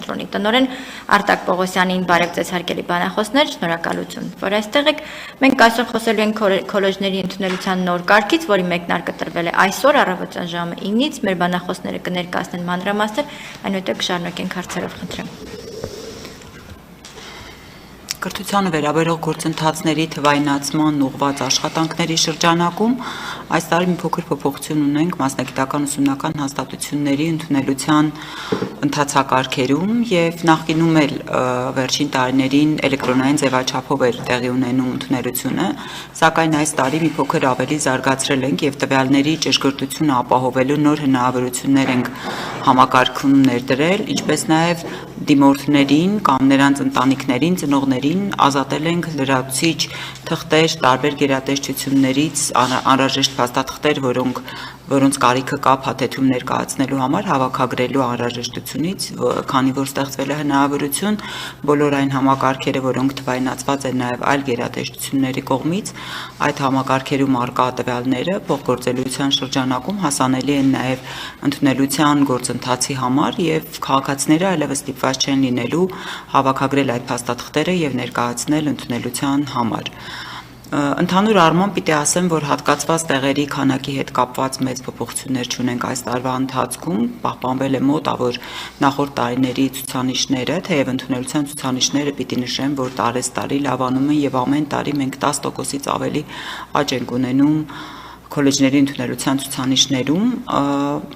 կենտրոնի տնօրեն Արտակ Պողոսյանին բարև ձեզ հարգելի բանախոսներ, շնորհակալություն, որ այստեղ եք։ Մենք այսօր խոսելու ենք քոլեջների ընդունելության նոր կարգից, որի մեկնարկը տրվել է այսօր առավոտյան ժամը 9-ից, մեր բանախոսները կներկայացնեն մանրամասներ, այնուհետև կշարունակենք հարցերով, խնդրեմ։ Կրթությանը վերաբերող գործընթացների թվայնացման ուղղված աշխատանքների շրջանակում այս տարի մի փոքր փոփոխություն ունենք մասնագիտական ուսումնական հաստատությունների ընդունելության ընթացակարգերում եւ նախկինում էլ վերջին տարիներին էլեկտրոնային ձևաչափով էր տեղի ունենում ընդունելությունը, սակայն այս տարի մի փոքր ավելի զարգացրել ենք եւ տվյալների ճշգրտությունը ապահովելու նոր հնարավորություններ ենք համակարգում ներդրել, ինչպես նաեւ դիմորդներին կամ նրանց ընտանիքներին, ծնողներին ազատել ենք լրացուցիչ թղթեր տարբեր գերատեսչություններից անհրաժեշտ փաստաթղթեր, որոնց կարիքը կա փաթեթում ներկայացնելու համար հավաքագրելու անհրաժեշտությունից, քանի որ ստեղծվել է հնարավորություն բոլոր այն համակարգերը, որոնք թվայնացված են նաև այլ գերատեսչությունների կողմից, այդ համակարգերում առկա տվյալները փոխգործելիության շրջանակում հասանելի են նաև ընդունելության գործընթացի համար եւ քաղաքացիները այլևս ստիպված չեն լինելու հավաքագրել այդ փաստաթղթերը եւ ներկայացնել ընդունելության համար։ Ընդհանուր առմամբ պիտի ասեմ, որ հատկացված տեղերի քանակի հետ կապված մեծ փոփոխություններ չունենք այս տարվա ընթացքում, պահպանվել է մոտավոր նախորդ տարիների ցուցանիշները, թեև ընդունելության ցուցանիշները պիտի նշեմ, որ տարեստարի լավանում են եւ ամեն տարի մենք 10%-ից ավելի աճ ենք ունենում քոլեջների ընդունելության ցուցանիշներում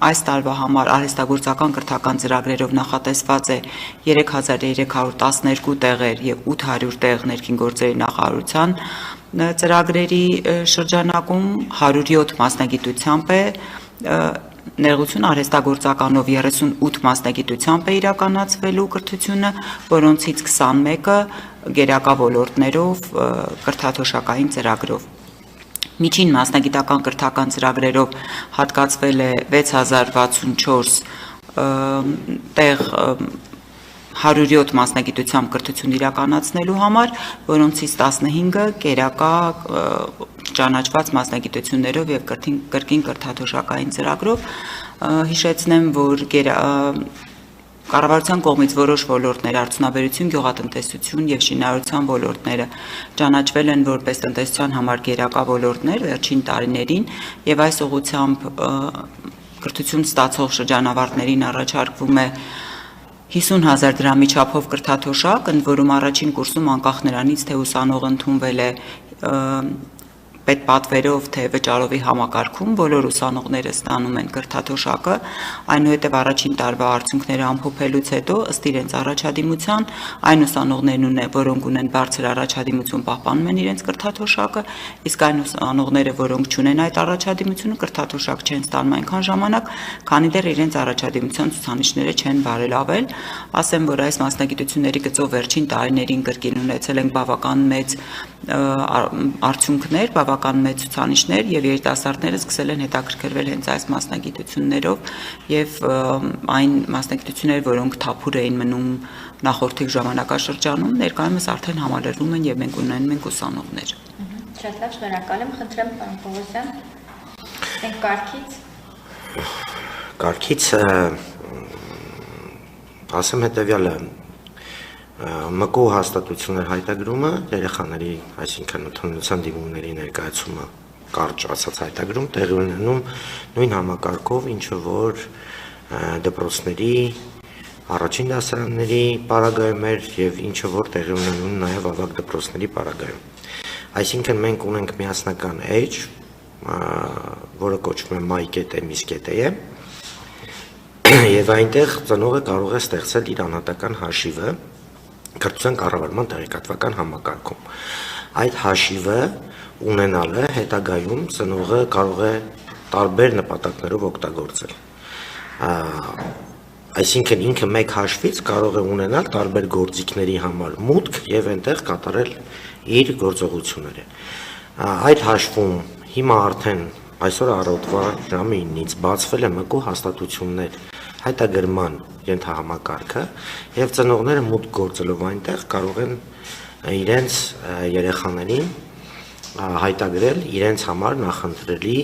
այս տարվա համար արհեստագործական կրթական ծրագրերով նախատեսված է 3312 տեղեր եւ 800 տեղ ներքին գործերի նախարարության ծրագրերի շրջանակում 107 մասնագիտությամբ է ներողություն արհեստագործականով 38 մասնագիտությամբ է իրականացվելու կրթությունը, որոնցից 21-ը գերակա ոլորտներով կրթաթոշակային ծրագրով Միջին մասնագիտական կրթական ծրագրերով հատկացվել է 6064 տեղ 107 մասնագիտությամբ կրթություն իրականացնելու համար, որոնցից 15-ը գերակա ճանաչված մասնագիտություններով եւ կրկին կրթաթոշակային ծրագրով հիշեցնեմ, որ Կառավարության կողմից որոշ ոլորտներ արդյունաբերություն, գյուղատնտեսություն եւ շինարարության ոլորտները ճանաչվել են որպես տնտեսության համար գերակա ոլորտներ վերջին տարիներին եւ այս ուղղությամբ կրթություն ստացող շրջանավարտներին առաջարկվում է 50,000 դրամի չափով կրթաթոշակ, ընդ որում առաջին կուրսում անկախ նրանից թե ուսանողը ընդունվել է պետպատվերով թե վճարովի համակարգում բոլոր ուսանողները ստանում են կրթաթոշակը, այնուհետև առաջին տարվա արդյունքները ամփոփելուց հետո ըստ իրենց առաջադիմության այն ուսանողներն որոնք ունեն բարձր առաջադիմություն պահպանում են իրենց կրթաթոշակը, իսկ այն ուսանողները, որոնք չունեն այդ առաջադիմությունը, կրթաթոշակ չեն ստանում այնքան ժամանակ, քանի դեռ իրենց առաջադիմության ցուցանիշները չեն բարելավել, ասեմ, որ այս մասնագիտությունների գծով վերջին տարիներին կրկին ունեցել ենք բավական մեծ արդյունքներ, բավական մեծ ցուցանիշներ եւ երիտասարդները սկսել են հետաքրքրվել հենց այս մասնագիտություններով եւ այն մասնագիտությունները, որոնք թափուր էին մնում նախորդի ժամանակաշրջանում, ներկայումս արդեն համալրվում են եւ մենք ունենում ենք ուսանողներ։ Շատ լավ, շնորհակալ եմ, խնդրեմ պարոն Պողոսյան։ Մենք կարգից ասեմ հետեւյալը ՄԿՈ հաստատություններ հայտագրումը երեխաների, այսինքն ընդունելության դիմումների ներկայացումը կարճ ասած հայտագրում տեղի ունենում նույն համակարգով, ինչը որ դպրոցների, առաջին դասարանների պարագայում էր եւ ինչը որ տեղի ունենում նաեւ ավագ դպրոցների պարագայում։ Այսինքն մենք ունենք միասնական էջ, որը կոչվում է my.mis.am եւ այնտեղ ծնողը կարող է ստեղծել իր անհատական հաշիվը կրթության կառավարման տեղեկատվական համակարգում։ Այդ հաշիվը ունենալը հետագայում ծնողը կարող է տարբեր նպատակներով օգտագործել։ Այսինքն ինքը մեկ հաշվից կարող է ունենալ տարբեր գործիքների համար մուտք եւ այնտեղ կատարել իր գործողությունները։ Այդ հաշվում հիմա արդեն այսօր առավոտվա ժամը 9-ից բացվել է ՄԿΟ հաստատություններ հայտագրման ենթահամակարգը եւ ծնողները մուտք գործելով այնտեղ կարող են իրենց երեխաներին հայտագրել իրենց համար նախընտրելի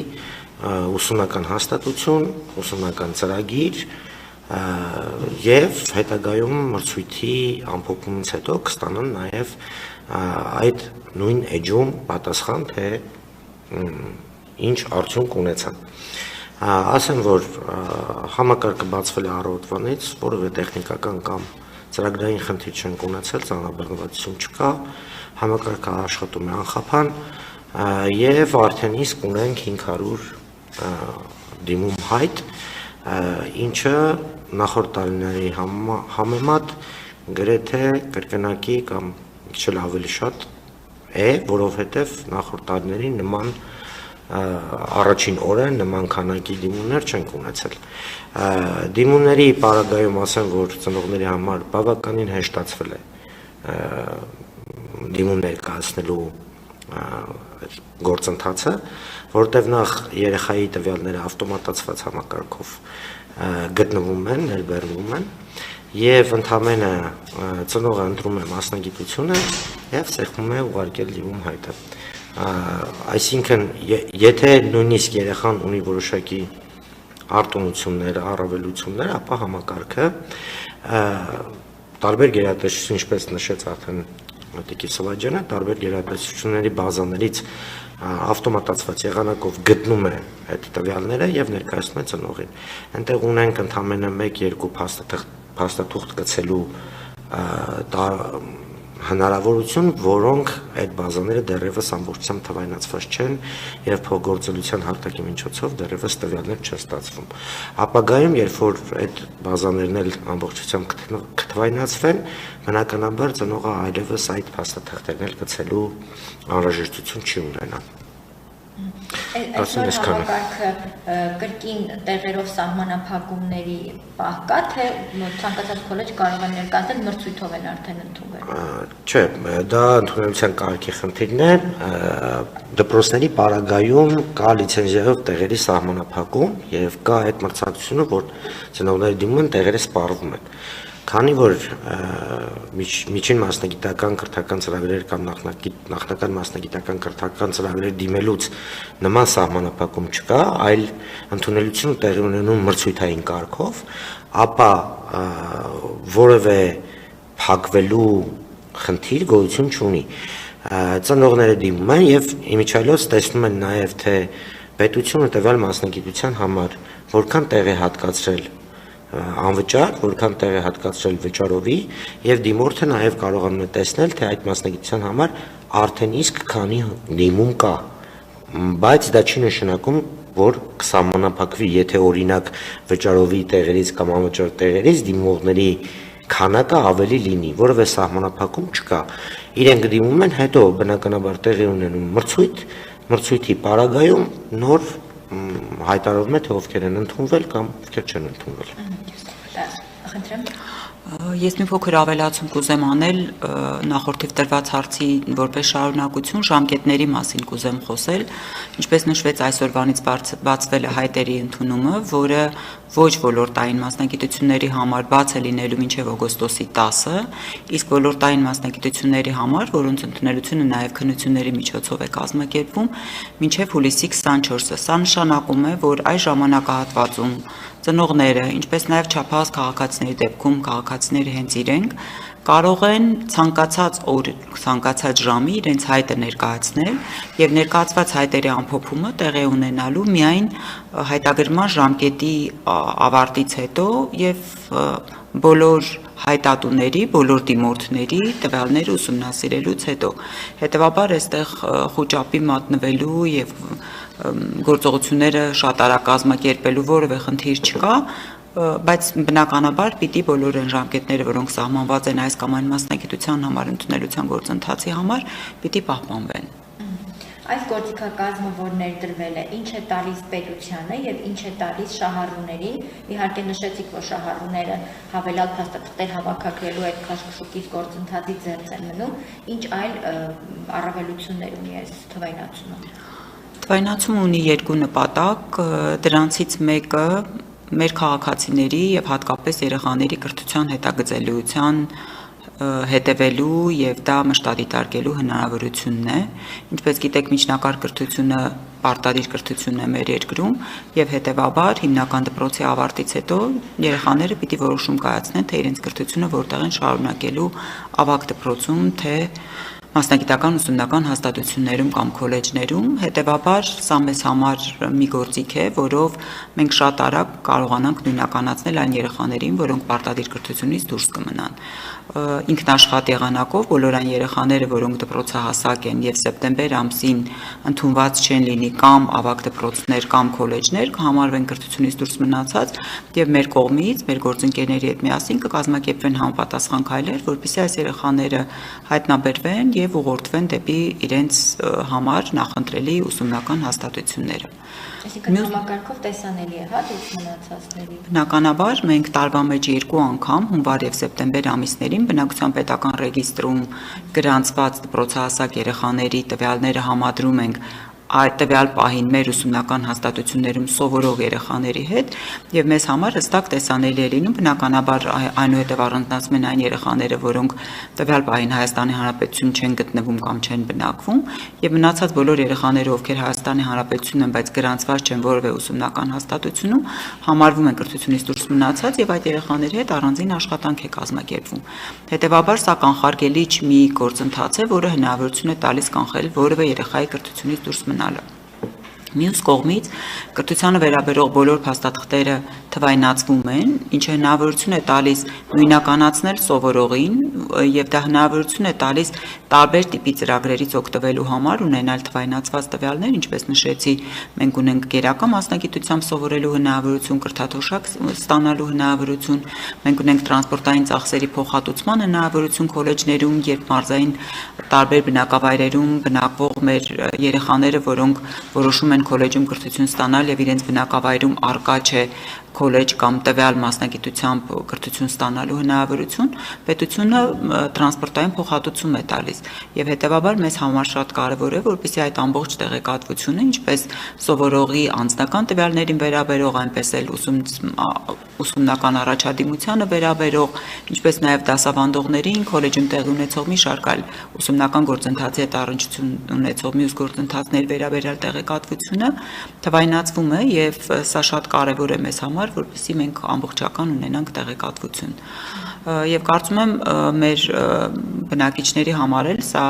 ուսումնական հաստատություն, ուսումնական ծրագիր, եւ հետագայում մրցույթի ամփոփումից հետո կստանան նաեւ այդ նույն էջում պատասխան թե ինչ արդյունք ունեցան։ Ասեմ, որ համակարգը բացվել է առավոտվանից, որևէ տեխնիկական կամ ծրագրային խնդիր չենք ունեցել, ծանրաբեռնվածություն չկա, համակարգը աշխատում է անխափան եւ արդեն իսկ ունենք 500 դիմում հայտ, ինչը նախորդ տարիների համեմատ գրեթե կրկնակի կամ քիչ ավելի շատ է, որովհետեւ նախորդ տարիների նման առաջին օրը նման քանակի դիմումներ չենք ունեցել։ Դիմումների պարագայում ասեմ, որ ծնողների համար բավականին հեշտացվել է դիմումներ կայացնելու գործընթացը, որտեղ նախ երեխայի տվյալները ավտոմատացված համակարգով գտնվում են, ներբեռնվում են եւ ընդհանրապես ծնողը ընտրում է մասնագիտությունը եւ սեղմում է ուղարկել դիմում հայտը։ Այսինքն, եթե նույնիսկ երեխան ունի որոշակի արտոնություններ, առավելություններ, ապա համակարգը տարբեր գերատեսչություն, ինչպես նշեց արդեն Տիկի Սվաջյանը, տարբեր գերատեսչությունների բազաներից ավտոմատացված եղանակով գտնում է այդ տվյալները եւ ներկայացնում է ծնողին։ Այնտեղ ունենք ընդամենը 1-2 փաստաթուղթ գցելու հնարավորություն, որոնք այդ բազաները դեռևս ամբողջությամբ թվայնացված չեն եւ փոխգործելիության հարթակի միջոցով դեռևս տվյալներ չեն ստացվում։ Ապագայում, երբ որ այդ բազաներն էլ ամբողջությամբ կթվայնացվեն, բնականաբար ծնողը այլևս այդ փաստաթղթերն էլ գցելու անհրաժեշտություն չի ունենա։ Այսօր համակարգը կրկին տեղերով սահմանափակումների պահ կա, թե ցանկացած քոլեջ կարող է ներկայացնել մրցույթով են արդեն ընդունվել։ Չէ, դա ընդունելության կարգի խնդիրն է, դպրոցների պարագայում կա լիցենզիայով տեղերի սահմանափակում եւ կա այդ մրցակցությունը, որ ծնողների դիմում են տեղերը սպառվում են։ Քանի որ միջին մասնագիտական կրթական ծրագրեր կամ նախնական մասնագիտական կրթական ծրագրեր դիմելուց նման սահմանափակում չկա, այլ ընդունելությունը տեղի ունենում մրցույթային կարգով, ապա որևէ փակվելու խնդիր գոյություն չունի։ Ծնողները դիմում են եւ իմիջիայլոց տեսնում են նաեւ թե պետությունը տվյալ մասնագիտության համար որքան տեղ է հատկացրել անվճար, որքան տեղ է հատկացրել վճարովի եւ դիմորդը նաեւ կարողանում է տեսնել, թե այդ մասնագիտության համար արդեն իսկ քանի դիմում կա, բայց դա չի նշանակում, որ կսահմանափակվի, եթե օրինակ վճարովի տեղերից կամ անվճար տեղերից դիմողների քանակը ավելի լինի, որովհետեւ սահմանափակում չկա։ Իրենք դիմում են, հետո բնականաբար տեղի ունենում մրցույթի պարագայում նոր հայտարարվում է, թե ովքեր են ընդունվել կամ ովքեր չեն ընդունվել։ Ես մի փոքր ավելացում կուզեմ անել նախորդիվ տրված հարցի որպես շարունակություն ժամկետների մասին կուզեմ խոսել, ինչպես նշվեց այսօրվանից բացվել է հայտերի ընդունումը, որը ոչ ոլորտային մասնագիտությունների համար բաց է լինելու մինչև օգոստոսի 10-ը, իսկ ոլորտային մասնագիտությունների համար, որոնց ընդունելությունը նաև քննությունների միջոցով է կազմակերպվում, մինչև հուլիսի 24-ը։ Սա նշանակում է, որ այս ժամանակահատվածում ծնողները, ինչպես նաև չափահաս քաղաքացիների դեպքում քաղաքացիները հենց իրենք կարող են ցանկացած օր, ցանկացած ժամի իրենց հայտը ներկայացնել եւ ներկայացված հայտերի ամփոփումը տեղի ունենալու միայն հայտագրման ժամկետի ավարտից հետո եւ բոլոր հայտատուների, բոլոր դիմորդների տվյալները ուսումնասիրելուց հետո։ Հետևաբար այստեղ խոճապի մատնվելու եւ գործողությունները շատ արագ կազմակերպելու որևէ խնդիր չկա, բայց բնականաբար պիտի բոլոր այն ժամկետները, որոնք սահմանված են այս կամ այն մասնագիտության համար ընդունելության գործընթացի համար, պիտի պահպանվեն։ Այս գործիքակազմը, որ ներդրվել է, ինչ է տալիս պետությանը եւ ինչ է տալիս շահառուներին։ Իհարկե նշեցիք, որ շահառուները հավելյալ փաստաթղթեր հավաքագրելու այդ քաշքշուկից գործընթացի ձեռք են մնում, ինչ այլ առավելություններ ունի այս թվայնացումը։ Թվայնացումը ունի երկու նպատակ, դրանցից մեկը մեր քաղաքացիների եւ հատկապես երեխաների կրթության հետագծելիության հետևելու եւ դա մշտադիտարկելու հնարավորությունն է, ինչպես գիտեք, միջնակարգ կրթությունը պարտադիր կրթությունն է մեր երկրում եւ հետեւաբար հիմնական դպրոցի ավարտից հետո երեխաները պիտի որոշում կայացնեն, թե իրենց կրթությունը որտեղ են շարունակելու ավագ դպրոցում, թե մասնագիտական ուսումնական հաստատություններում կամ քոլեջներում, հետեւաբար սա մեզ համար մի գործիք է, որով մենք շատ արագ կարողանանք նույնականացնել այն երեխաներին, որոնք պարտադիր կրթությունից դուրս կմնան։ Ինքնաշխատ եղանակով բոլոր այն երեխաները, որոնք դպրոցահասակ են եւ սեպտեմբեր ամսին ընդունված չեն լինի կամ ավագ դպրոցներ կամ քոլեջներ, կհամարվեն կրթությունից դուրս մնացած եւ մեր կողմից, մեր գործընկերների հետ միասին կկազմակերպվեն համապատասխան քայլեր, որպեսզի այս երեխաները հայտնաբերվեն եւ ուղղորդվեն դեպի իրենց համար նախընտրելի ուսումնական հաստատությունները։ Այսինքն համակարգով տեսանելի է, հա, դուրս մնացածների։ Բնականաբար մենք տարվա մեջ 2 անգամ հունվար եւ սեպտեմբեր ամիսներին բնակության պետական ռեգիստրում գրանցված դպրոցահասակ երեխաների տվյալները համադրում ենք այդ տվյալ պահին մեր ուսումնական հաստատություններում սովորող երեխաների հետ եւ մեզ համար հստակ տեսանելի է լինում բնականաբար այնուհետեւ առանձնացում են այն երեխաները, որոնք տվյալ պահին Հայաստանի Հանրապետություն չեն գտնվում կամ չեն բնակվում եւ մնացած բոլոր երեխաները, ովքեր Հայաստանի Հանրապետությունն են, բայց գրանցված չեն որևէ ուսումնական հաստատությունում, համարվում են կրթությունից դուրս մնացած եւ այդ երեխաների հետ առանձին աշխատանք է կազմակերպվում։ Հետեւաբար սա կանխարգելիչ մի գործընթաց է, որը հնարավորություն է տալիս կանխել որևէ երեխայի կրթությունից դուրս մնալը։ Մյուս կողմից կրթությանը վերաբերող բոլոր փաստաթղթերը թվայնացվում են, ինչը հնարավորություն է տալիս նույնականացնել սովորողին եւ դա հնարավորություն է տալիս տարբեր տիպի ծրագրերից օգտվելու համար ունենալ թվայնացված տվյալներ, ինչպես նշեցի, մենք ունենք գերակա մասնագիտությամբ սովորելու հնարավորություն, կրթաթոշակ ստանալու հնարավորություն, մենք ունենք տրանսպորտային ծախսերի փոխհատուցման հնարավորություն քոլեջներում, երբ մարզային տարբեր բնակավայրերում բնակվող մեր երեխաները, որոնք որոշում են քոլեջում կրթություն ստանալ եւ իրենց բնակավայրում արկա չէ քոլեջ կամ տվյալ մասնագիտությամբ կրթություն ստանալու հնարավորություն, պետությունը տրանսպորտային փոխհատուցում է տալիս եւ հետեւաբար մեզ համար շատ կարեւոր է, որպեսզի այդ ամբողջ տեղեկատվությունը, ինչպես սովորողի անձնական տվյալներին վերաբերող, այնպես էլ ուսումնական առաջադիմությանը վերաբերող, ինչպես նաեւ դասավանդողներին, քոլեջում տեղի ունեցող մի շարք այլ ուսումնական գործընթացի հետ առնչություն ունեցող մյուս գործընթացներ վերաբերյալ տեղեկատվությունը թվայնացվում է եւ սա շատ կարեւոր է մեզ համար, որպեսզի մենք ամբողջական ունենանք տեղեկատվություն։ Եվ կարծում եմ մեր բնակիչների համար էլ սա,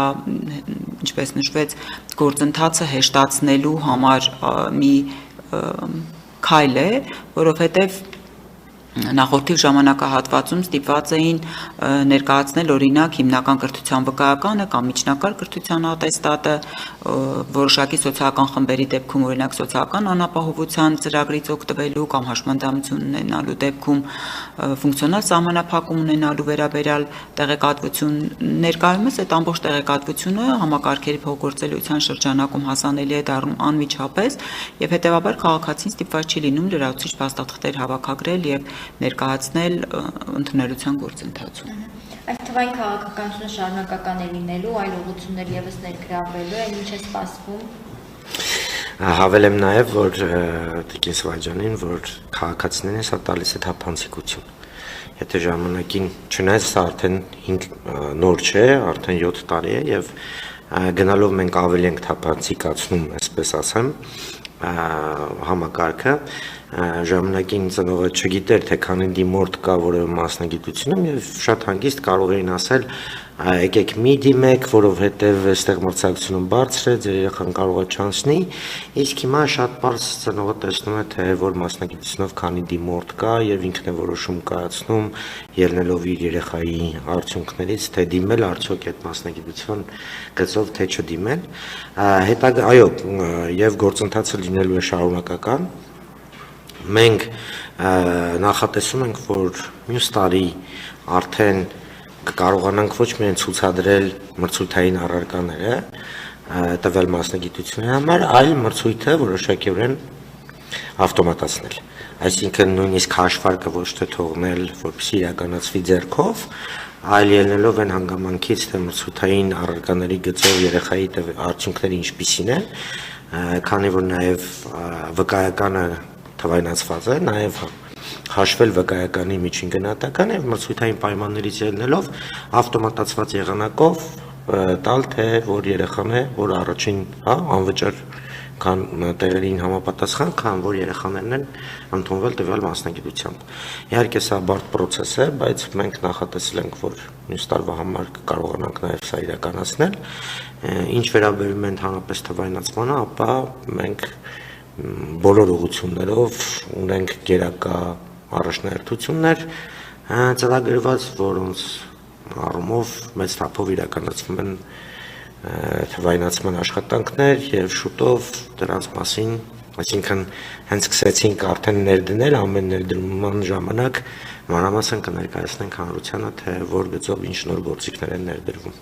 ինչպես նշվեց, գործընթացը հեշտացնելու համար մի քայլ է, որովհետև նախորդի ժամանակահատվածում ստիպված էին ներկայացնել օրինակ հիմնական կրթության վկայականը կամ միջնակարգ կրթության ատեստատը, որոշակի սոցիալական խմբերի դեպքում օրինակ սոցիալական անապահովության ծրագրից օգտվելու կամ հաշմանդամություն ունենալու դեպքում ֆունկցիոնալ սահմանափակում ունենալու վերաբերյալ տեղեկատվություն, ներկայումս այդ ամբողջ տեղեկատվությունը համակարգերի փոխգործելիության շրջանակում հասանելի է դառնում անմիջապես եւ հետեւաբար քաղաքացին ստիպված չի լինում լրացուցիչ փաստաթղթեր հավաքագրել եւ ներկայացնել ընդունելության գործընթացում։ Այս թվային քաղաքականությունը շարունակական է լինելու, այլ ուղղություններ եւս ներգրավվելու են, ինչ է սպասվում։ Հավելեմ նաեւ, որ Տիկին Սվաջանին, որ քաղաքացիներին սա տալիս է թափանցիկություն։ Եթե ժամանակին չնայած սա արդեն 5 նոր չէ, արդեն 7 տարի է եւ գնալով մենք ավելի ենք թափանցիկացնում, այսպես ասեմ, համակարգը ժամանակին ծնողը չգիտեր թե քանի դիմորդ կա որևէ մասնագիտությունում եւ շատ հանգիստ կարող էին ասել եկեք մի դիմեք, որովհետեւ այստեղ մրցակցությունը բարձր է, ձեր երեխան կարող է չանցնի, իսկ հիմա շատ բարձ ծնողը տեսնում է թե որ մասնագիտությունով քանի դիմորդ կա եւ ինքն է որոշում կայացնում ելնելով իր երեխայի արդյունքներից, թե դիմել արդյոք այդ մասնագիտություն գծով թե չդիմել, հետագա այո, եւ գործընթացը լինելու է շարունակական։ Մենք նախատեսում ենք, որ մյուս տարի արդեն կարողանանք ոչ միայն ցուցադրել մրցույթային առարկաները տվյալ մասնագիտությունների համար, այլ մրցույթը որոշակիորեն ավտոմատացնել։ Այսինքն նույնիսկ հաշվարկը ոչ թե թողնել, որպեսզի իրականացվի ձեռքով, այլ ելնելով այն հանգամանքից, թե մրցույթային առարկաների գծով երեխայի արդյունքները ինչպիսին են, քանի որ նաև վկայականը թվայնացված է, նաև հաշվել վկայականի միջին գնահատականը եւ մրցույթային պայմաններից ելնելով ավտոմատացված եղանակով տալ թե որ երեխան է, որ առաջին, անվճար քան տեղերին համապատասխան, քան որ երեխաներն են ընդունվել տվյալ մասնագիտությամբ։ Իհարկե սա բարդ process է, բայց մենք նախատեսել ենք, որ մյուս տարվա համար կարողանանք նաև սա իրականացնել։ Ինչ վերաբերում է ընդհանրապես թվայնացմանը, ապա մենք բոլոր ուղղություններով ունենք գերակա առաջնահերթություններ ծրագրված, որոնց առումով մեծ թափով իրականացվում են թվայնացման աշխատանքներ եւ շուտով դրանց մասին, այսինքն հենց սկսեցինք արդեն ներդնել ամեն ներդրման ժամանակ մանրամասն կներկայացնենք հանրությանը, թե որ գծով ինչ նոր գործիքներ են ներդրվում։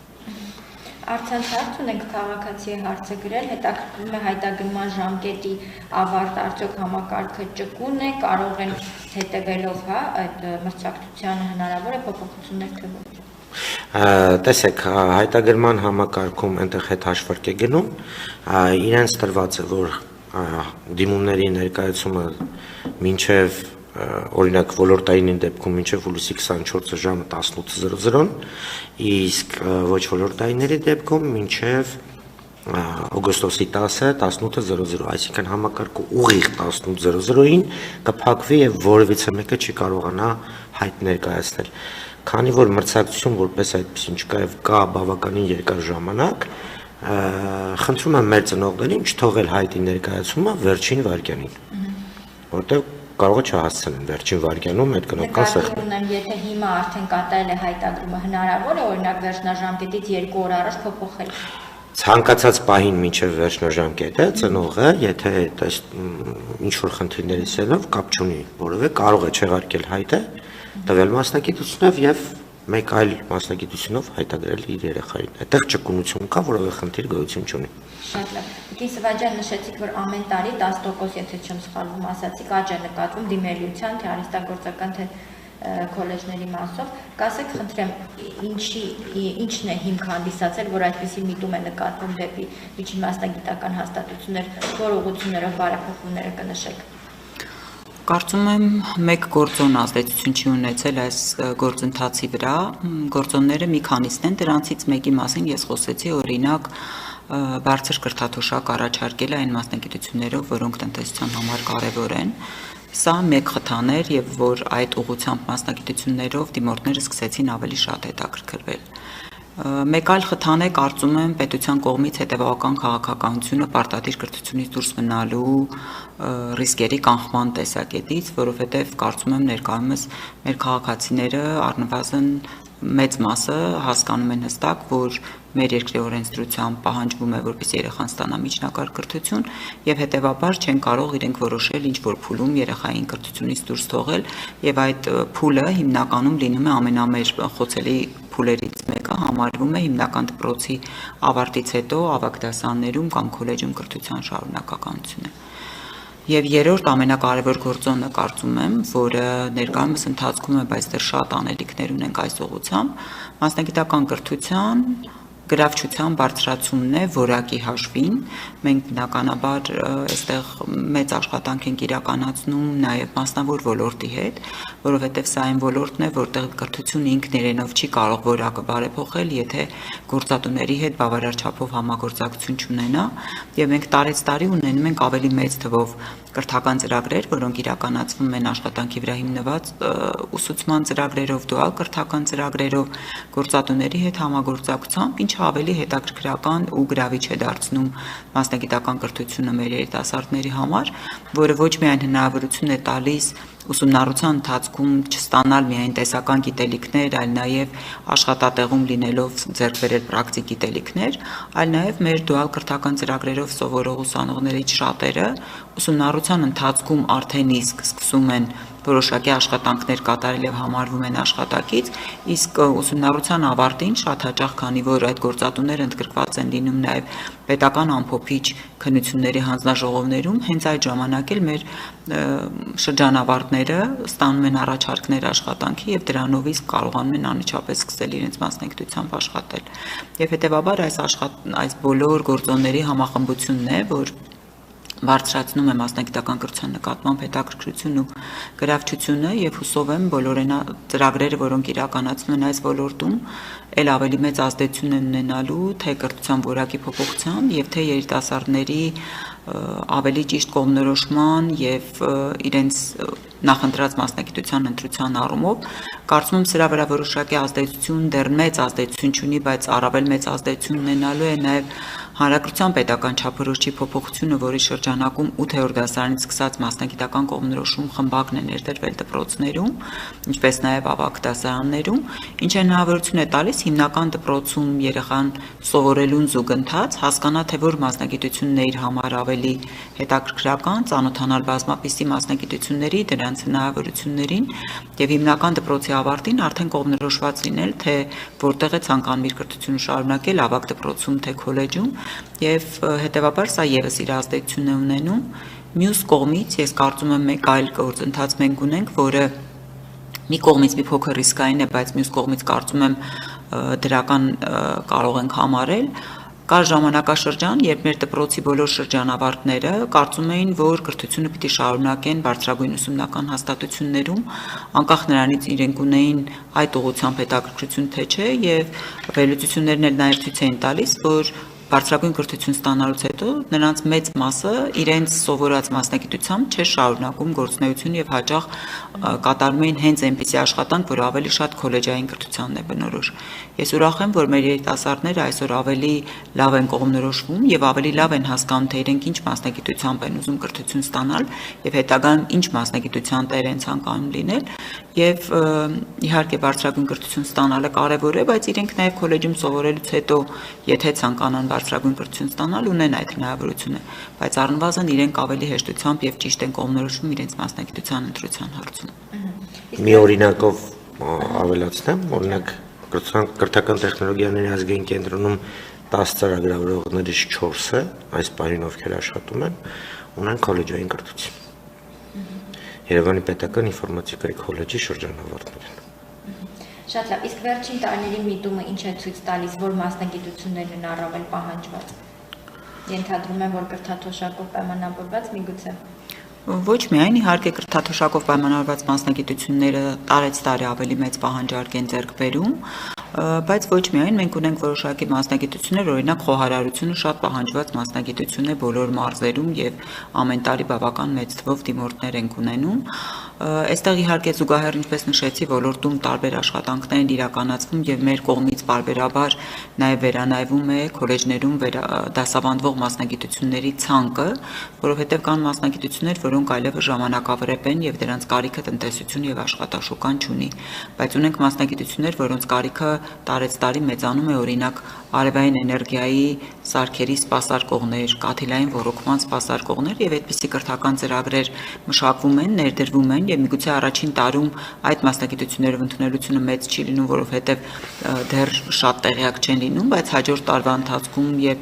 Արդեն հարց ունենք քաղաքացի հարցը գրել, հետաքրքրում է հայտագնման ժամկետի ավարտ արդյոք համակարգը ճկուն է, կարող են հետևելով այդ մրցակցությանը հնարավոր է փոփոխություններ թե ոչ։ Տեսեք, հայտագրման համակարգում այնտեղ հետ հաշվարկ է գնում, իրենց տրված է, որ դիմումների ներկայացումը մինչև օրինակ ոլորտային դեպքում մինչև հուլիսի 24-ը ժամը 18:00-ն, իսկ ոչ ոլորտայինների դեպքում մինչև օգոստոսի 10-ը 18:00, այսինքն համակարգը ուղիղ 18:00-ին կփակվի եւ որևիցե մեկը չի կարողանա հայտ ներկայացնել։ Քանի որ մրցակցություն որպես այդպեսին չկա եւ կա բավականին երկար ժամանակ, խնդրում եմ մեր ծնողներին չթողել հայտի ներկայացումը վերջին վայրկյանին, որտեղ կարող է չհասցնեն վերջին վայրկյանում այդ կնոպկան սեղմել։ Ունեմ, եթե հիմա արդեն կատարել է հայտագրումը, հնարավոր է օրինակ վերջնաժամկետից 2 օր առաջ փոփոխել։ Ցանկացած պահին մինչև վերջնաժամկետը ծնողը, եթե ինչ որ խնդիրներից ելնելով կապ չունի, որովհետեւ կարող է չեղարկել հայտը տվել մասնագիտությունով եւ մեկ այլ մասնագիտությունով հայտագրել իր երեխային։ Այդտեղ ճկունություն կա, որովհետեւ խնդիր գոյություն չունի։ Շատ լավ։ Գիտի Սվաջան, նշեցիք, որ ամեն տարի 10%, եթե չեմ սխալվում, ասացիք, աճ է նկատվում դիմելիության, թե արհեստագործական, թե քոլեջների մասով։ Կասեք, խնդրեմ, ինչն է հիմք հանդիսացել, որ այդպիսի միտում է նկատվում դեպի միջին մասնագիտական հաստատություններ, որ ուղղություններով բարեփոխումները կնշեք։ Կարծում եմ մեկ գործոն ազդեցություն չի ունեցել այս գործընթացի վրա, գործոնները մի քանիսն են, դրանցից մեկի մասին ես խոսեցի, օրինակ բարձր կրթաթոշակ առաջարկել այն մասնագիտություններով, որոնք տնտեսության համար կարևոր են։ Սա մեկ խթան էր եւ որ այդ ուղղությամբ մասնագիտություններով դիմորդները սկսեցին ավելի շատ հետաքրքրվել։ Մեկ այլ խթան է, կարծում եմ, պետության կողմից հետևողական քաղաքականությունը պարտադիր կրթությունից դուրս մնալու ռիսկերի կանխման տեսակետից, որովհետև կարծում եմ ներկայումս մեր քաղաքացիները առնվազն մեծ մասը հասկանում են հստակ, որ մեր երկրի օրենսդրությամբ պահանջվում է, որպես երեխան ստանա միջնակարգ կրթություն եւ հետեւաբար չեն կարող իրենք որոշել ինչ որ փուլում երեխային կրթությունից դուրս թողել եւ այդ փուլը հիմնականում լինում է ամենամեծ խոցելի փուլերից մեկը, համարվում է հիմնական դպրոցի ավարտից հետո ավագ դասարաններում կամ քոլեջում կրթության շարունակականությունը։ Եվ երրորդ ամենակարևոր գործոնը կարծում եմ, որը ներկայումս ընթացքում է, բայց դեռ շատ անելիքներ ունենք այս ուղղությամբ, մասնագիտական կրթության գրավչության բարձրացումն է որակի հաշվին, մենք բնականաբար այստեղ մեծ աշխատանք ենք իրականացնում նաև մասնավոր ոլորտի հետ, որովհետև սա այն ոլորտն է, որտեղ կրթությունը ինքն իրենով չի կարող որակը բարեփոխել, եթե գործատուների հետ բավարար չափով համագործակցություն չունենա, եւ մենք տարեցտարի ունենում ենք ավելի մեծ թվով կրթական ծրագրեր, որոնք իրականացվում են աշխատանքի վրա հիմնված ուսուցման ծրագրերով, դուալ կրթական ծրագրերով, գործատուների հետ համագործակցությամբ, ինչը ավելի հետաքրքրական ու գրավիչ է դարձնում մասնագիտական կրթությունը մեր երիտասարդների համար, որը ոչ միայն հնարավորություն է տալիս ուսումնառության ընթացքում չստանալ միայն տեսական գիտելիքներ, այլ նաև աշխատատեղում լինելով ձեռք բերել պրակտիկ գիտելիքներ, այլ նաև մեր դուալ կրթական ծրագրերով սովորող ուսանողներից շատերը ուսումնառության ընթացքում արդեն իսկ սկսում են որոշակի աշխատանքներ կատարել եւ համարվում են աշխատակից, իսկ ուսումնառության ավարտին շատ հաճախ, քանի որ այդ գործատուները ընդգրկված են լինում նաեւ պետական ամփոփիչ քննությունների հանձնաժողովներում, հենց այդ ժամանակ էլ մեր շրջանավարտները ստանում են առաջարկներ աշխատանքի եւ դրանով իսկ կարողանում են անմիջապես սկսել իրենց մասնագիտությամբ աշխատել։ Եվ հետեւաբար այս բոլոր գործոնների համախմբությունն է, որ բարձրացնում է մասնագիտական կրթության նկատմամբ հետաքրքրությունն ու գրավչությունը եւ հուսով եմ բոլոր այն ծրագրերը, որոնք իրականացնում են այս ոլորտում, ել ավելի մեծ ազդեցություն են ունենալու թե կրթության որակի փոփոխության եւ թե երիտասարդների ավելի ճիշտ կողմնորոշման եւ իրենց նախընտրած մասնագիտության ընտրության առումով կարծում եմ սրա վրա որոշակի ազդեցություն դեռ մեծ ազդեցություն չունի, բայց առավել մեծ ազդեցություն ունենալու է նաեւ հանրակրթության պետական չափորոշիչի փոփոխությունը, որի շրջանակում 8-րդ դասարանից սկսած մասնագիտական կողմնորոշում խմբակն է ներդրվել դպրոցներում, ինչպես նաև ավագ դասարաններում, ինչը հնարավորություն է տալիս հիմնական դպրոցում երեխան սովորելուն զուգընթաց հասկանա, թե որ մասնագիտությունն է իր համար ավելի հետաքրքրական, ծանոթանալ բազմապիսի մասնագիտությունների, դրանց հնարավորություններին եւ հիմնական դպրոցի ավարտին արդեն կողմնորոշված լինել, թե որտեղ է ցանկանում իր կրթությունը շարունակել ավագ դպրոցում, թե քոլեջում եւ հետեւաբար սա եւս իր ազդեցությունն է ունենում մյուս կողմից ես կարծում եմ մեկ այլ գործընթաց մենք ունենք, որը մի կողմից մի փոքր ռիսկային է, բայց մյուս կողմից կարծում եմ դրական կարող ենք համարել կար ժամանակաշրջան, երբ մեր դպրոցի բոլոր շրջանավարտները կարծում էին, որ կրթությունը պիտի շարունակեն բարձրագույն ուսումնական հաստատություններում, անկախ նրանից իրենք ունեին այդ ուղղությամբ հետաքրքրություն թե չէ, եւ վերլուծություններն էլ նաեւ ցույց էին տալիս, որ բարձրագույն կրթություն ստանալուց հետո նրանց մեծ մասը իրենց սովորած մասնագիտությամբ չէ շարունակում գործունեություն եւ հաճախ կատարում էին հենց այնպիսի աշխատանք, որ ավելի շատ քոլեջային կրթությանն է բնորոշ։ Ես ուրախ եմ, որ մեր երիտասարդները այսօր ավելի լավ են կողմնորոշվում եւ ավելի լավ են հասկանում, թե իրենք ինչ մասնագիտությամբ են ուզում կրթություն ստանալ եւ հետագայում ինչ մասնագիտության տեր են ցանկանում լինել եւ իհարկե բարձրագույն կրթություն ստանալը կարեւոր է, բայց իրենք նաեւ քոլեջում սովորելուց հետո եթե ցանկանան բարձրագույն կրթություն ստանալ ունեն այդ հնարավորությունը, բայց առնվազն իրենք ավելի հեշտությամբ եւ ճիշտ են կողմնորոշվում իրենց մասնագիտության ընտրության հարցում։ Մի օրինակով ավելացնեմ, օրինակ կրթական տեխնոլոգիաների ազգային կենտրոնում 10 ծրագրավորողներից 4-ը այս պահին ովքեր աշխատում են, ունեն քոլեջային կրթություն։ Երևանի պետական ինֆորմատիկայի քոլեջի շրջանավարտներ են։ Շատ լավ, իսկ վերջին տարիների միտումը ինչ է ցույց տալիս, որ մասնագիտություններն են առավել պահանջված։ Ենթադրում եմ, որ կրթաթոշակով պայմանավորված միգուցե։ Ոչ միայն իհարկե կրթաթոշակով պայմանավորված մասնագիտությունները տարեց տարի ավելի մեծ պահանջարկ են ձեռք բերում, բայց ոչ միայն մենք ունենք որոշակի մասնագիտություններ, օրինակ խոհարարությունը շատ պահանջված մասնագիտություն է բոլոր մարզերում եւ ամեն տարի բավական մեծ թվով դիմորդներ ենք ունենում։ Այստեղ իհարկե զուգահեռ ինչպես նշեցի, ոլորտում տարբեր աշխատանքներ են իրականացվում եւ մեր կողմից բարբերաբար նաեւ վերանայվում է քոլեջներում դասավանդվող մասնագիտությունների ցանկը, որովհետեւ կան մասնագիտություններ, որոնք այլևս ժամանակավրեպ են եւ դրանց կարիքը տնտեսություն եւ աշխատաշուկան չունի, բայց ունենք մասնագիտություններ, որոնց կարիքը տարեց տարի մեծանում է, օրինակ արևային էներգիայի սարքերի սպասարկողներ, կաթիլային ոռոգման սպասարկողներ եւ այդպիսի կրթական ծրագրեր մշակվում են, ներդրվում են եւ միգուցե առաջին տարում այդ մասնագիտություններով ընդունելությունը մեծ չի լինում, որովհետեւ դեռ շատ տեղյակ չեն լինում, բայց հաջորդ տարվա ընթացքում եւ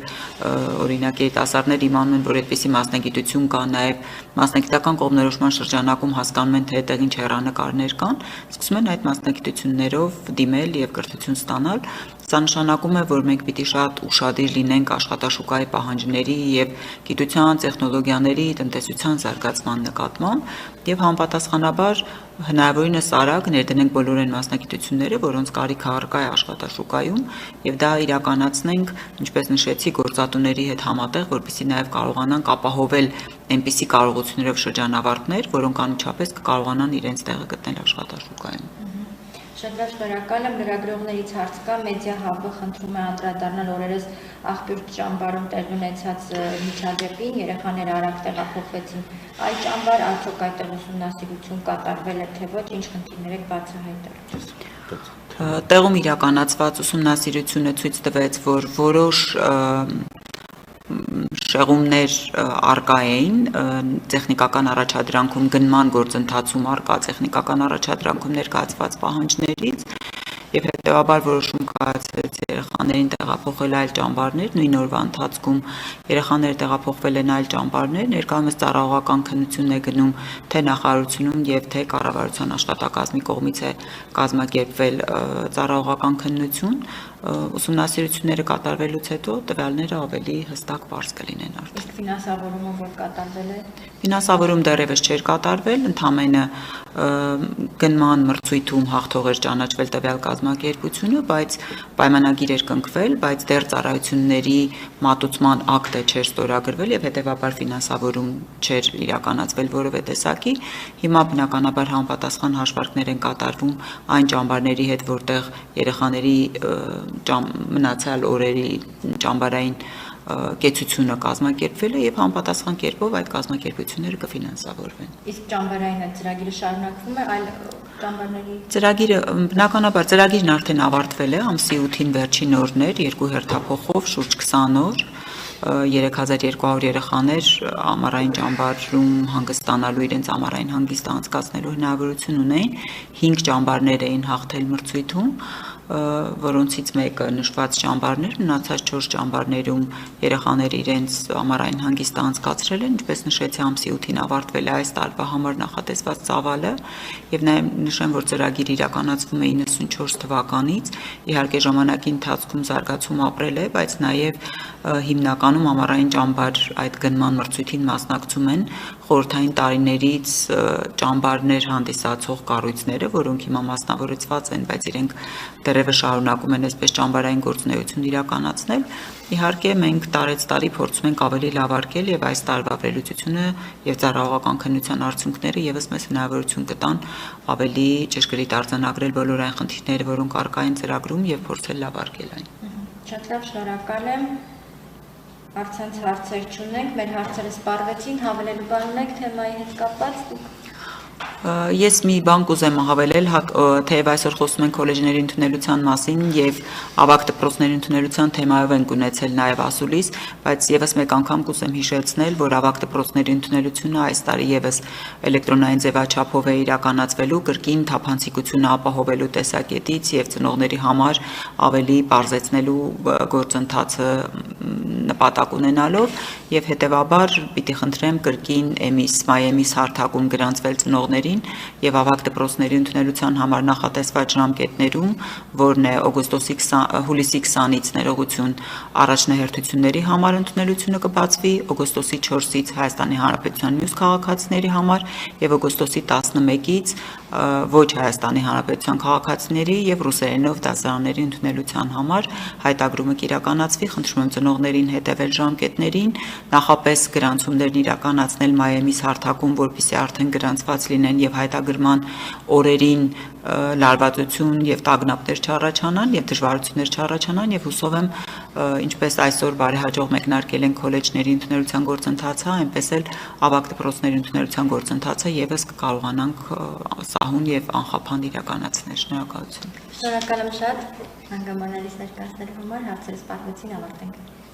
օրինակ երիտասարդներ իմանում են, որ այդպիսի մասնագիտություն կա, նաեւ մասնագիտական կողմնորոշման շրջանակում հասկանում են, թե այդտեղ ինչ հեռանկարներ կան, սկսում են այդ մասնագիտություններով դիմել եւ կրթություն ստանալ։ Սա նշանակում է, որ մենք պիտի շատ ուշադիր լինենք աշխատաշուկայի պահանջների եւ գիտության, տեխնոլոգիաների, տնտեսության զարգացման նկատմամբ եւ համապատասխանաբար հնարավորինս արագ ներդնենք բոլոր այն մասնագիտությունները, որոնց կարիքը առկա է աշխատաշուկայում եւ դա իրականացնենք, ինչպես նշեցի, գործատուների հետ համատեղ, որպեսզի նաեւ կարողանանք ապահովել այնպիսի կարողություններով շրջանավարտներ, որոնք անմիջապես կկարողանան իրենց տեղը գտնել աշխատաշուկայում։ Շատ լավ, շնորհակալ եմ, լրագրողներից հարց կա, Մեդիա Հաբը խնդրում է անդրադառնալ օրերս աղբյուր ճամբարում տեղի ունեցած միջադեպին, երեխաները արագ տեղափոխվեցին այլ ճամբար, արդյոք այդտեղ ուսումնասիրություն կատարվել է թե ոչ, ինչ խնդիրներ եք բացահայտել։ Տեղում իրականացված ուսումնասիրությունը ցույց տվեց, որ որոշ շեղումներ արկա էին տեխնիկական առաջադրանքում գնման գործընթացում արկա տեխնիկական առաջադրանքում ներկայացված պահանջներից եւ հետեւաբար որոշում կայացվեց երեխաներին տեղափոխել այլ ճամբարներ, նույն օրվա ընթացքում երեխաները տեղափոխվել են այլ ճամբարներ, ներկայումս ծառայողական քննություն է գնում թե նախարարությունում եւ թե կառավարության աշխատակազմի կողմից է կազմակերպվել ծառայողական քննություն, ուսումնասիրությունները կատարվելուց հետո տվյալները ավելի հստակ պարզ կլինեն արդեն։ Ֆինանսավորումը որ կատարվել է։ Ֆինանսավորում դեռևս չէր կատարվել, ընդամենը գնման մրցույթում հաղթող էր ճանաչվել տվյալ կազմակերպությունը, բայց պայմանագիր էր կնքվել, բայց դեռ ծառայությունների մատուցման ակտը չէր ստորագրվել եւ հետեւաբար ֆինանսավորում չէր իրականացվել որևէ տեսակի։ Հիմա բնականաբար համապատասխան հաշվարկներ են կատարվում այն ճամբարների հետ, որտեղ երեխաների մնացյալ օրերի ճամբարային կեցությունը կազմակերպվել է եւ համապատասխան կերպով այդ կազմակերպությունները կֆինանսավորվեն։ Իսկ ճամբարային ծրագիրը շարունակվում է այլ ճամբարների։ Ծրագիրը բնականաբար ծրագիրն արդեն ավարտվել է ամսի 8-ին վերջին օրն էր, 2 հերթափոխով շուրջ 20 օր 3200 երեխաներ ամառային ճամբարում հանգստանալու իրենց ամառային հանգիստը անցկացնելու հնարավորություն ունեին 5 ճամբարներ էին հաղթել մրցույթում որոնցից մեկը նշված ճամբարներ, մնացած 4 ճամբարներում երեխաները իրենց ամառային հանգիստը անցկացրել են, ինչպես նշեցի ամսի 8-ին ավարտվել է այս տարվա համար նախատեսված ծավալը եւ նաեւ նշեմ, որ ծրագիրը իրականացվում է 94 թվականից, իհարկե ժամանակի ընթացքում զարգացում ապրել է, բայց նաեւ հիմնականում ամառային ճամբար այդ գնման մրցույթին մասնակցում են խորհրդային տարիներից ճամբարներ հանդիսացող կառույցները, որոնք հիմա մասնավորեցված են, բայց իրենք դեռևս շարունակում են այսպես ճամբարային գործունեություն իրականացնել։ Իհարկե մենք տարեցտարի փորձում ենք ավելի լավարկել եւ այս տարվա վերլուծությունը եւ ծառայողական քննության արդյունքները եւս մեզ հնարավորություն կտան ավելի ճշգրիտ արձանագրել բոլոր այն խնդիրները, որոնք առկա են ծրագրում եւ փորձել լավարկել այն։ Շատ լավ, շնորհակալ եմ։ Արդեն հարցեր չունենք, մեր հարցերը սպառվեցին, հավելելու բան ունեք թեմայի հետ կապված։ Ես մի բան կուզեմ հավելել, թեև այսօր խոսում ենք քոլեջների ընդունելության մասին եւ ավագ դպրոցների ընդունելության թեմայով ենք ունեցել նաեւ ասուլիս, բայց եւս մեկ անգամ կուզեմ հիշեցնել, որ ավագ դպրոցների ընդունելությունը այս տարի եւս էլեկտրոնային ձևաչափով է իրականացվելու կրկին թափանցիկությունը ապահովելու տեսակետից եւ ծնողների համար ավելի բարձրացնելու գործընթացը նպատակ ունենալով եւ հետեւաբար պիտի խնդրեմ կրկին մայեմիս հարթակում գրանցվել ծնողներին եւ ավագ դպրոցների ընդունելության համար նախատեսված ժամկետներում, որն է հուլիսի 20-ից ներողություն առաջնահերթությունների համար ընդունելությունը կբացվի, օգոստոսի 4-ից Հայաստանի Հանրապետության մյուս քաղաքացիների համար եւ օգոստոսի 11-ից ոչ Հայաստանի Հանրապետության քաղաքացիների եւ ռուսերենով դասարանների ընդունելության համար հայտագրումը կիրականացվի, խնդրում եմ ծնողներին հետևել ժամկետներին, նախապես գրանցումներն իրականացնել մայեմիս հարթակում, որպեսզի արդեն գրանցված լինեն եւ հայտագրման օրերին լարվածություն եւ տագնապներ չառաջանան եւ դժվարություններ չառաջանան եւ հուսով եմ ինչպես այսօր բարեհաջող մեկնարկել են քոլեջների ընդունելության գործընթացը, այնպես էլ ավագ դպրոցների ընդունելության գործընթացը եւս կկարողանանք սահուն եւ անխափան իրականացնել։ Շնորհակալություն։ Շնորհակալ եմ շատ հանգամանալից ներկայացնելու համար, հարցերը սպառվեցին, ավարտենք։